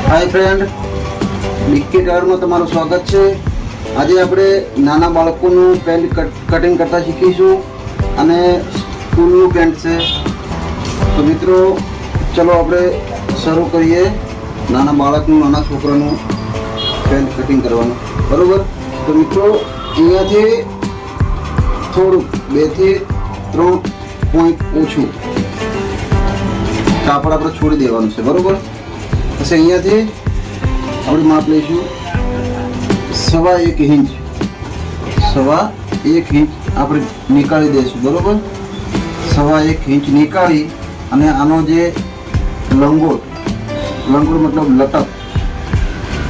Hi friend, dicky tyre में तमाરું स्वागत છે। આજે આપણે નાના બાળકોનું પેન્ટ કટિંગ કરતા શીખીશું અને સ્કૂલનું પેન્ટ છે। તો મિત્રો ચલો આપણે શરૂ કરીએ નાના બાળકનું નાના છોકરાનું પેન્ટ કટિંગ કરવાનું, બરોબર। તો મિત્રો અહીંયાથી થોડું 2 થી 3 પોઈન્ટ ઓછું કાપડ આપણે છોડી દેવાનું છે, બરોબર। પછી અહીંયાથી આપણે માપ લઈશું 1.25 ઇંચ, 1.25 ઇંચ આપણે નીકાળી દઈશું, બરોબર। 1.25 ઇંચ નીકાળી અને આનો જે લંગોટ મતલબ લટક,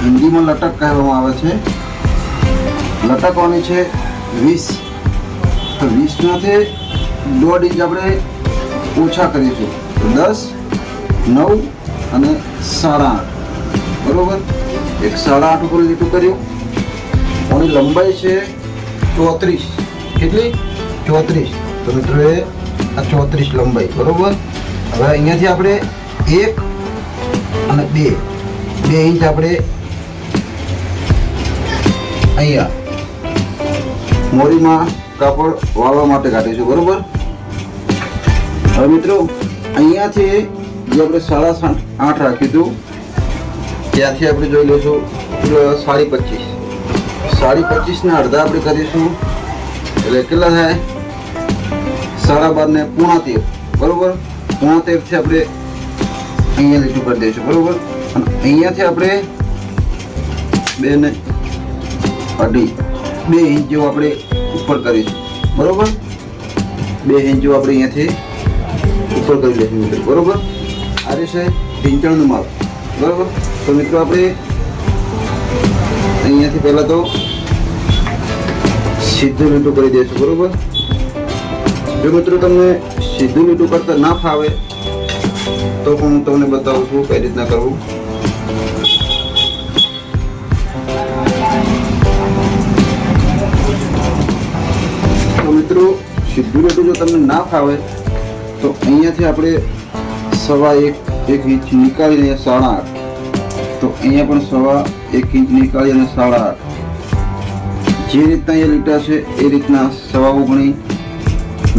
હિન્દીમાં લટક કહેવામાં આવે છે। લટકવાની છે 20, તો 20 માંથી 1.5 ઇંચ આપણે ઓછા કરીશું, તો 10, 9 અને 8.5, બરોબર। એક 8.5 ઉપર લીટું કર્યું। આની લંબાઈ છે 34, કેટલી 34, તો મિત્રો એ આ 34 લંબાઈ, બરોબર। હવે અહીંયાથી આપણે 1 અને 2 ઇંચ આપણે અહીંયા મોરીમાં કાપડ વાળવા માટે કાઢીશું, બરોબર। હવે મિત્રો અહીંયાથી જે આપણે 8.5 રાખ્યું હતું ત્યાંથી આપણે જોઈ લઈશું 25 ના અડધા આપણે કરીશું, એટલે કેટલા થાય 12.5 ને 13.5, બરોબર। 13.5 થી આપણે અહીંયા લીટું કરી દઈશું, બરોબર। અને અહીંયાથી આપણે 2 ઇંચ જેવું આપણે ઉપર કરીશું, બરોબર। 2 ઇંચ જેવું આપણે અહીંયાથી ઉપર કરી લઈશું મિત્રો, બરોબર। આ રહેશે ઢીંચણનું માપ, બરોબર। તો મિત્રો આપણે અહીંયાથી પહેલા તો સીધું લીટું કરી દઈશું, બરોબર। જો મિત્રો તમને સીધું લીટું કરતા ના ફાવે તો પણ હું તમને બતાવું છું કઈ રીતના કરવું। તો મિત્રો સીધું લીટું જો તમને ના ફાવે તો અહીંયાથી આપણે 1.25 ઇંચ નીકાળીને 8.5, તો અહીંયા પણ 1.25 ઇંચ નીકાળી અને 8.5, જે રીતના એ લીટા છે એ રીતના 19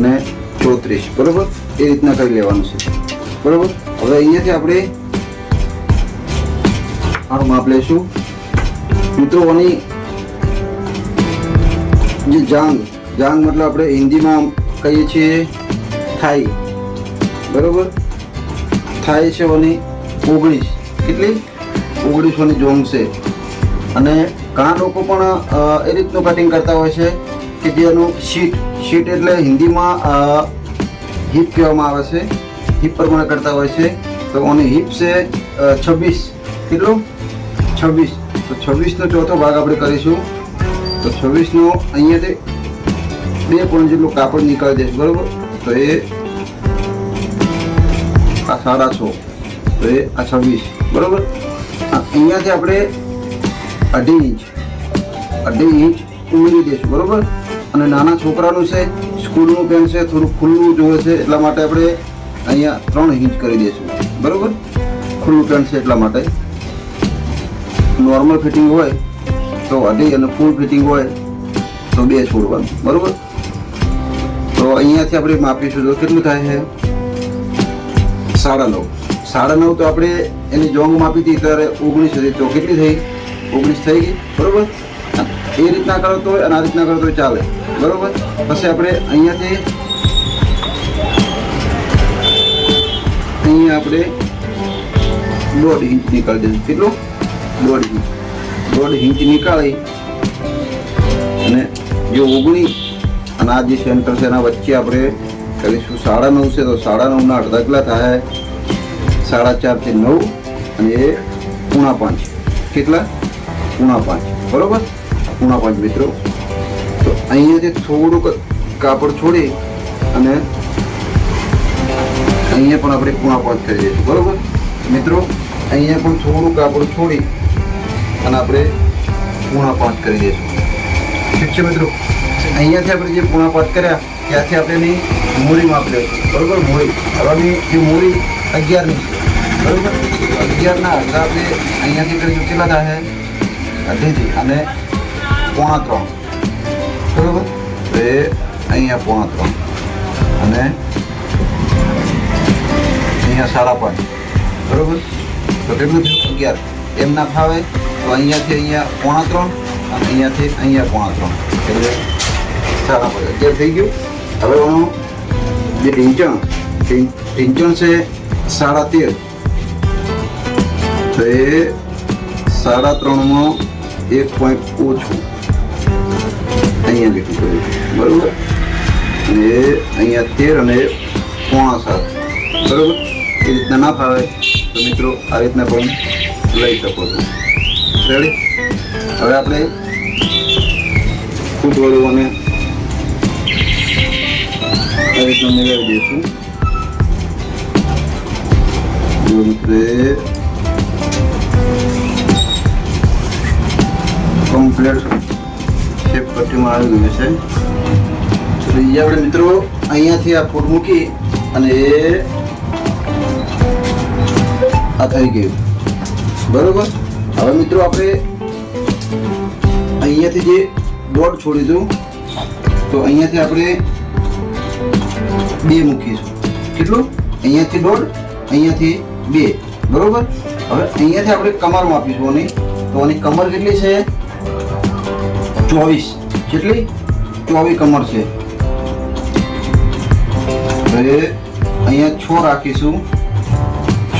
ને 34, બરોબર। એ રીતના કરી લેવાનું છે, બરોબર। હવે અહીંયાથી આપણે આનું માપ લઈશું મિત્રો। આની જે જાંગ મતલબ આપણે હિન્દીમાં કહીએ છીએ થાઈ, બરોબર। થાઈ છે આની 19, કેટલી 19 જોંગ છે। અને ઘણા લોકો પણ એ રીતનું કટિંગ કરતા હોય છે કે જે એનું શીટ એટલે હિન્દીમાં હિપ કહેવામાં આવે છે, હિપ પ્રમાણે કરતા હોય છે। તો આની હિપ છે 26, કેટલું 26, તો 26 નો ચોથો ભાગ આપણે કરીશું, તો 26 નો અહીંયાથી 2 પોઈન્ટ જેટલું કાપડ નીકાળી દઈશું, બરોબર। તો એ આ 6.5, તો એ આ 26, બરોબર। અહીંયાથી આપણે 2.5 ઇંચ ઉમેરી દઈશું, બરોબર। અને નાના છોકરાનું છે, સ્કૂલનું પેન્ટ છે, થોડું ખુલ્લું જોવે છે એટલા માટે આપણે અહીંયા 3 ઇંચ કરી દઈશું, બરોબર। ખુલ્લું પેન્ટ છે એટલા માટે। નોર્મલ ફિટિંગ હોય તો 2.5 અને ફૂલ ફિટિંગ હોય તો 2 છોડવાનું, બરોબર। તો અહીંયાથી આપણે માપીશું તો કેટલું થાય છે 9.5, તો આપણે એની જોંગ માપી હતી ત્યારે 19 હતી, તો કેટલી થઈ 19 થઈ ગઈ, બરોબર। એ રીતના કરો તો અને આ રીતના કરો તો ચાલે, બરોબર। પછી આપણે અહીંયા આપણે 1.5 ઇંચ નીકાળી દઈશું, કેટલું 1.5 ઇંચ નીકાળી અને જે 19 અને આ જે સેન્ટર છે એના વચ્ચે આપણે કરીશું 9.5 છે, તો 9.5 ના અડધા કેટલા થાય 4.5 થી 9 અને એ 5.5, કેટલા 5.5, બરોબર। 5.5 મિત્રો। તો અહીંયાથી થોડુંક કાપડ છોડી અને અહીંયા પણ આપણે 5.5 કરી દઈશું, બરોબર મિત્રો। અહીંયા પણ થોડું કાપડ છોડી અને આપણે 5.5 કરી દઈશું, ઠીક છે મિત્રો। અહીંયાથી આપણે જે 5.5 કર્યા ત્યાંથી આપણે એની મોરી માપ લઈશું, બરોબર। મોરી હવાની જે મોરી 11 ની છે, બરોબર। 11 11 અડધા આપણે અહીંયાથી કરીશું કેટલા થાય અઢીથી અને 2.5 બરાબર. તો એ અહીંયા 2.5 અને અહીંયા 5.5 બરાબર. તો કેટલું થયું 11. એમ ના ફાવે તો અહીંયાથી અહીંયા 2.5 અને અહીંયાથી અહીંયા 2.5 એટલે 5.5 11 થઈ ગયું. હવે એનું જે ઢીંચણ છે 13.5 તો એ 3.5માં 1 પોઈન્ટ ઓછું અહીંયા લીધું કર્યું બરાબર. અને અહીંયા 13 અને 6.5 બરાબર. એ રીતના ના ફાવે તો મિત્રો આ રીતના પણ લઈ શકો છો. રેડી. હવે આપણે ફૂટવાળું અને આ રીતના મેળવી દઈશું. કમ્પ્લીટ શેપ પટ્ટીમાં આવી ગયું છે. તો બીજા આપણે મિત્રો અહીંયાથી આ ફૂટ મૂકી અને એ આ થઈ ગયું બરોબર. હવે મિત્રો આપણે અહીંયાથી જે દોઢ છોડી દઉં તો અહીંયાથી આપણે 2 મૂકીશું. કેટલું? અહીંયાથી દોઢ, અહીંયાથી 2 બરોબર. હવે અહીંયાથી આપણે કમર માપીશું આની. તો આની કમર કેટલી છે? 24. કેટલી? 24 કમર છે. તો એ અહીંયા 6 રાખીશું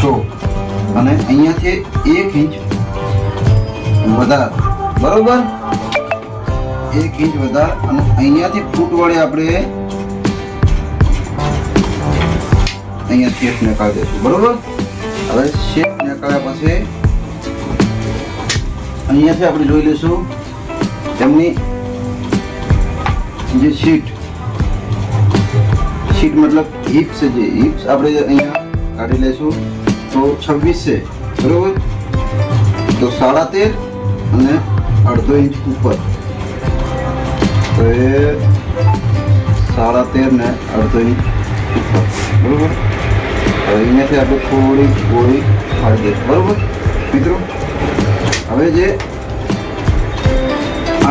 6 અને અહીંયાથી 1 ઇંચ વધાર બરોબર. 1 ઇંચ વધાર અને અહીંયાથી ફૂટ વડે આપણે અહીંયા શેપ નીકાળી દઈશું બરોબર. હવે શેપ નીકાળ્યા પછી અહીંયાથી આપણે જોઈ લઈશું એમની જે શીટ મતલબ હિપ્સ છે. જે હિપ્સ આપણે અહીંયા કાઢી લઈશું તો 26 છે બરોબર. તો 13.5 અને અડધો ઇંચ ઉપર તો એ 13.5 ને અડધો ઇંચ ઉપર બરોબર. હવે અહીંયાથી આપણે થોડી ગોળી ફાડી દઈશું બરોબર મિત્રો. હવે જે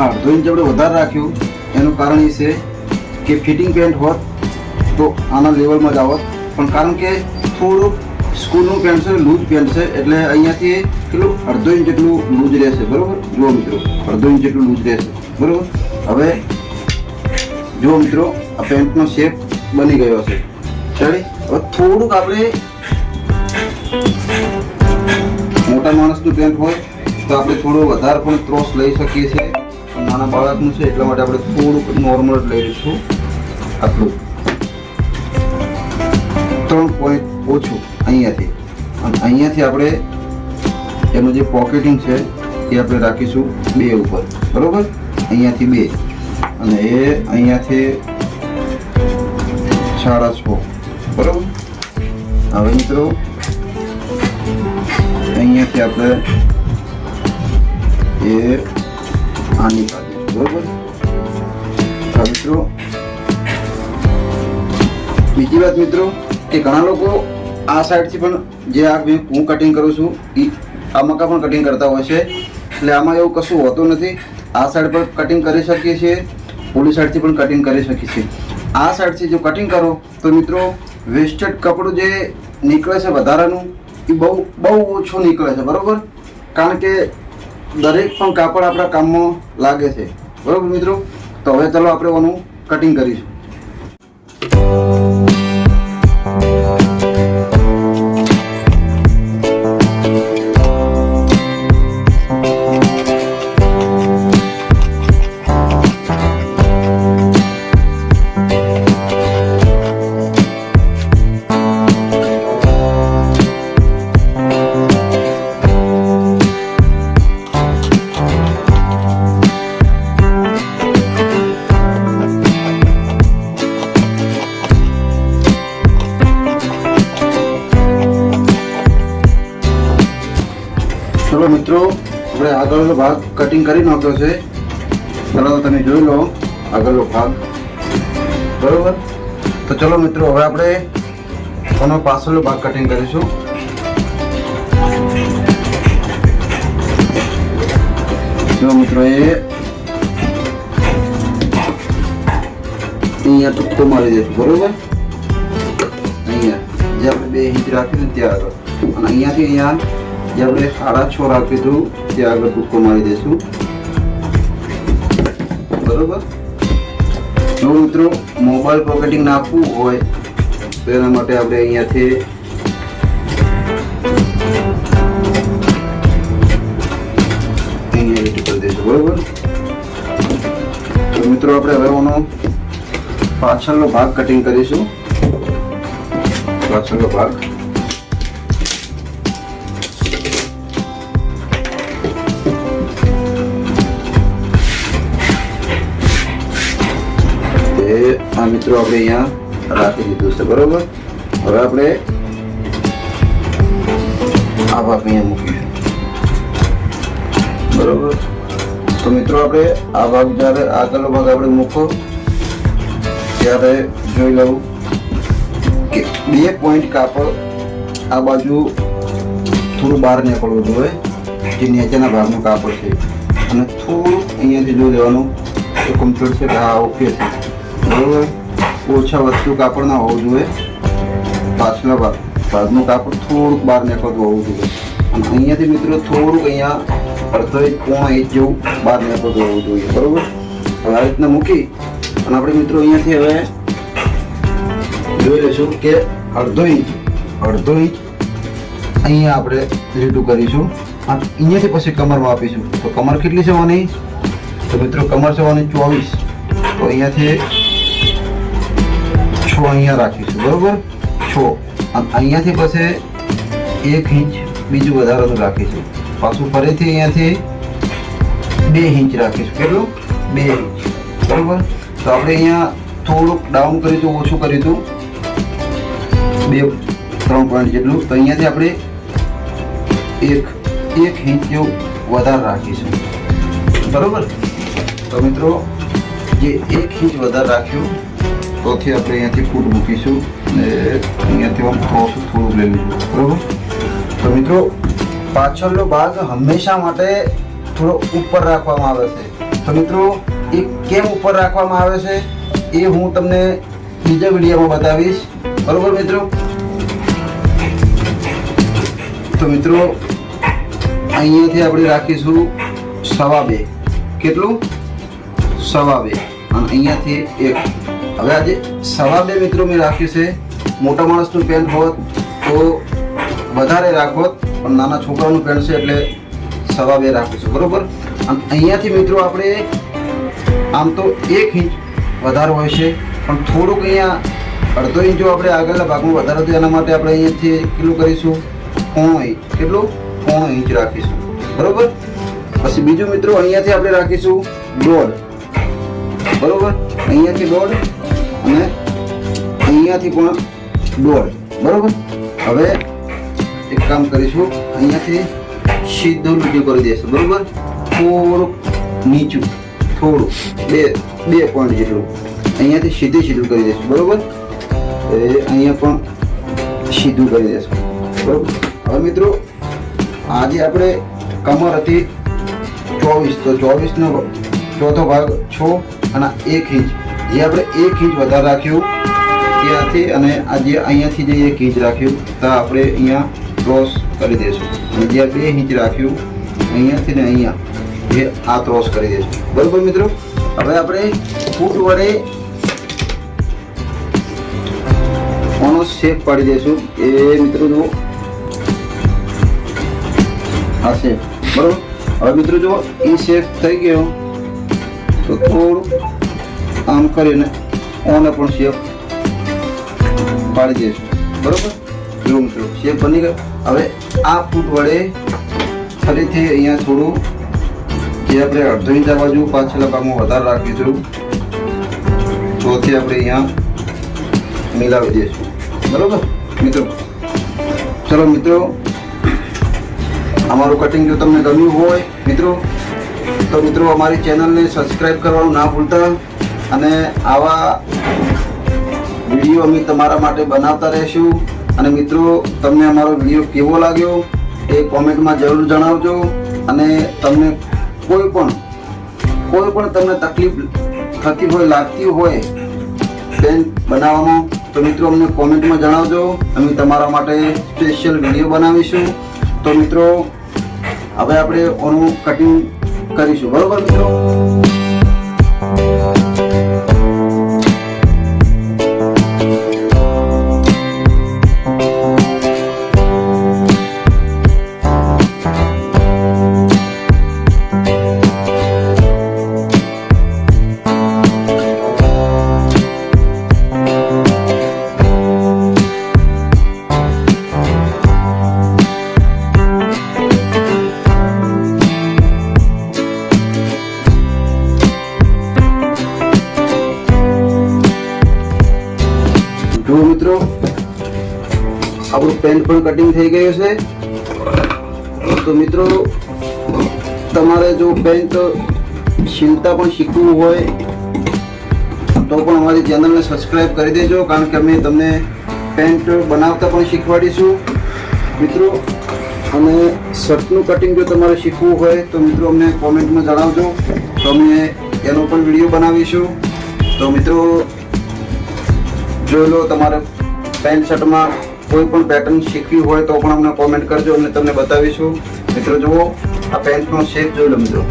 અડધો ઇંચ આપણે વધારે રાખ્યું એનું કારણ એ છે કે ફિટિંગ પેન્ટ હોત તો આના લેવલમાં જ આવત, પણ કારણ કે થોડુંક સ્કૂલનું પેન્ટ છે, લૂઝ પેન્ટ છે એટલે અહીંયાથી કેટલું અડધો ઇંચ જેટલું લૂઝ રહેશે બરોબર. જુઓ મિત્રો અડધો ઇંચ જેટલું લૂઝ રહેશે બરોબર. હવે જુઓ મિત્રો આ પેન્ટનો શેપ બની ગયો છે. ચાલે. હવે થોડુંક આપણે મોટા માણસનું પેન્ટ હોય તો આપણે થોડું વધારે પણ ક્રોસ લઈ શકીએ છીએ. નાના બાળકનું છે એટલા માટે આપણે થોડુંક નોર્મલ લઈ લઈશું. આટલું 3 પોઈન્ટ ઓછું અહીંયાથી અને અહીંયાથી આપણે એનું જે પોકેટિંગ છે એ આપણે રાખીશું 2 ઉપર બરોબર. અહીંયાથી 2 અને એ અહીંયાથી 6.5 બરોબર. હવે મિત્રો અહીંયાથી આપણે એ આની કાઢીશું બરોબર. મિત્રો બીજી વાત મિત્રો કે ઘણા લોકો આ સાઈડથી પણ જે આ હું કટિંગ કરું છું એ આમાં પણ કટિંગ કરતા હોય છે. એટલે આમાં એવું કશું હોતું નથી. આ સાઈડ પર કટિંગ કરી શકીએ છીએ, ઓલી સાઈડથી પણ કટિંગ કરી શકીએ છીએ. આ સાઈડથી જો કટિંગ કરો તો મિત્રો વેસ્ટેડ કપડું જે નીકળે છે વધારાનું એ બહુ ઓછું નીકળે છે બરોબર. કારણ કે દરેક પણ કાપડ આપણા કામમાં લાગે છે બરોબર મિત્રો. તો હવે ચાલો આપણે આનું કટિંગ કરીશું. ચલો મિત્રો આપણે આગળનો ભાગ કટિંગ કરી નાખ્યો છે. ચલો તમે જોઈ લો આગળનો ભાગ બરોબર. તો ચલો મિત્રો હવે આપણે આનો પાછળનો ભાગ કટિંગ કરીશું. જો મિત્રો એ અહીંયા ટૂંકો મારી દઈશું બરોબર. અહીંયા જે આપણે 2 ઇંચ રાખીશું ત્યાં આગળ, અને અહીંયાથી અહીંયા જે આપણે 6.5 રાખીશું ત્યાં આગળ ટૂંકો મારી દઈશું બરોબર. જો મિત્રો મોબાઈલ પોકેટિંગ નાખવું હોય તો એના માટે આપણે અહીંયાથી કરી દઈશું બરોબર. તો મિત્રો આપણે હવે આનો પાછળનો ભાગ કટિંગ કરીશું. પાછળનો ભાગ આ મિત્રો આપણે અહીંયા રાખી દીધું છે બરોબર. હવે આપણે આ ભાગ અહીંયા મૂકીશું બરોબર. તો મિત્રો આપણે આ ભાગ જ્યારે આગળનો ભાગ આપણે મૂકો ત્યારે જોઈ લઉં કે 2 પોઈન્ટ કાપડ આ બાજુ થોડું બહાર નીકળવું જોઈએ, જે નીચેના ભાગનું કાપડ છે, અને થોડું અહીંયાથી જોઈ લેવાનું તો કમ્પ્લીટ છે કે હા ઓકે છે બરોબર. ઓછા વધતું કાપડ ના હોવું જોઈએ, પાછલા ભાગનું કાપડ થોડુંક બહાર નીકળતું હોવું જોઈએ, અને અહીંયાથી મિત્રો થોડુંક અહીંયા અડધો ઇંચ 1.5 ઇંચ જેવું બહાર નીકળતું હોવું જોઈએ બરોબર. હવે આ રીતના મૂકી અને આપણે મિત્રો અહીંયાથી હવે જોઈ લઈશું કે અડધો ઇંચ અહીંયા આપણે લીટું કરીશું, અને અહીંયાથી પછી કમરમાં આપીશું. તો કમર કેટલી સેવાની? તો મિત્રો કમર સેવાની 24. તો અહીંયાથી 6 અહીંયા રાખીશું બરોબર. 6 અને અહીંયાથી પછી 1 ઇંચ બીજું વધારાનું રાખીશું. પાછું ફરીથી અહીંયાથી 2 ઇંચ રાખીશું. કેટલું? 2 ઇંચ બરોબર. તો આપણે અહીંયા થોડુંક ડાઉન કરીશું, ઓછું કરીશું 2-3 પોઈન્ટ જેટલું. તો અહીંયાથી આપણે 1 ઇંચ જેવું વધારે રાખીશું બરોબર. તો મિત્રો જે 1 ઇંચ વધારે રાખ્યું તોથી આપણે અહીંયાથી ફૂટ મૂકીશું અને અહીંયાથી આમ થોડુંક લઈ લઈશું બરોબર. તો મિત્રો પાછળનો ભાગ હંમેશા માટે થોડો ઉપર રાખવામાં આવે છે. તો મિત્રો એ કેમ ઉપર રાખવામાં આવે છે એ હું તમને બીજા વિડીયોમાં બતાવીશ બરોબર મિત્રો. તો મિત્રો અહીંયાથી આપણે રાખીશું 2.25. કેટલું? 2.25. અને અહીંયાથી 1. હવે આજે 2.25 મિત્રો મેં રાખ્યું છે. મોટા માણસનું પેન્ટ હોત તો વધારે રાખોત, પણ નાના છોકરાનું પેન્ટ છે એટલે 2.25 રાખીશું બરોબર. અને અહીંયાથી મિત્રો આપણે આમ તો 1 ઇંચ વધારે હોય છે, પણ થોડુંક અહીંયા અડધો ઇંચ જો આપણે આગળના ભાગમાં વધારે હતું એના માટે આપણે અહીંયાથી કેટલું કરીશું? 1.5 ઇંચ. કેટલું? 1.5 ઇંચ રાખીશું બરોબર. પછી બીજું મિત્રો અહીંયાથી આપણે રાખીશું 1.5 બરોબર. અહીંયાથી 1.5 અને અહીંયાથી પણ 1.5 બરોબર. હવે એક કામ કરીશું, અહીંયાથી સીધું લીટું કરી દઈશું બરોબર. થોડુંક નીચું, થોડું 2 પોઈન્ટ જેટલું અહીંયાથી સીધું કરી દઈશું બરોબર. અહીંયા પણ સીધું કરી દઈશું બરોબર. હવે મિત્રો આજે આપણે કમર હતી 24, તો 24નો ચોથો ભાગ 6 અને 1 ઇંચ જે આપણે 1 ઇંચ વધારે રાખ્યું ત્યાંથી, અને આજે અહીંયાથી જે 1 ઇંચ રાખ્યું તો આપણે અહીંયા ક્રોસ કરી દઈશું, અને જે 2 ઇંચ રાખ્યું અહીંયાથી ને અહીંયા જે આ ક્રોસ કરી દઈશું બરોબર મિત્રો. હવે આપણે ફૂટ વડે આનો શેપ પાડી દઈશું. એ મિત્રો જુઓ આ શેપ બરોબર. હવે મિત્રો જુઓ એ શેપ થઈ ગયો તો થોડું આમ કરીને ઓને પણ શેપ પાડી દઈશું બરોબર. જો મિત્રો શેપ બની ગયો. હવે આ ફૂટ વડે ફરીથી અહીંયા થોડું જે આપણે અડધો ઇંચ આ બાજુ પાછળના ભાગમાં વધારે રાખીશું તોથી આપણે અહીંયા મિલાવી દઈશું બરોબર મિત્રો. ચલો મિત્રો, અમારું કટિંગ જો તમને ગમ્યું હોય મિત્રો તો મિત્રો અમારી ચેનલને સબસ્ક્રાઈબ કરવાનું ના ભૂલતા, અને આવા વિડીયો અમે તમારા માટે બનાવતા રહીશું. અને મિત્રો તમને અમારો વિડીયો કેવો લાગ્યો એ કોમેન્ટમાં જરૂર જણાવજો, અને તમને કોઈ પણ તમને તકલીફ થતી હોય, લાગતી હોય પેન્ટ બનાવવામાં, તો મિત્રો અમને કોમેન્ટમાં જણાવજો. અમે તમારા માટે સ્પેશિયલ વિડીયો બનાવીશું. તો મિત્રો હવે આપણે ઓનું કટિંગ કરીશું, બરોબર મિત્રો? જો મિત્રો આપણું પેન્ટ પણ કટિંગ થઈ ગયું છે. તો મિત્રો તમારે જો પેન્ટ સીવતા પણ શીખવું હોય તો પણ અમારી ચેનલને સબસ્ક્રાઇબ કરી દેજો, કારણ કે અમે તમને પેન્ટ બનાવતા પણ શીખવાડીશું મિત્રો. અને શર્ટનું કટિંગ જો તમારે શીખવું હોય તો મિત્રો અમને કોમેન્ટમાં જણાવજો, તો અમે એનો પણ વિડીયો બનાવીશું. તો મિત્રો જોઈ લો, તમારે પેન્ટ શર્ટમાં કોઈ પણ પેટર્ન શીખવી હોય તો પણ અમને કોમેન્ટ કરજો, અમે તમને બતાવીશું. મિત્રો જુઓ, આ પેન્ટનો શેપ જોઈ લો મિત્રો.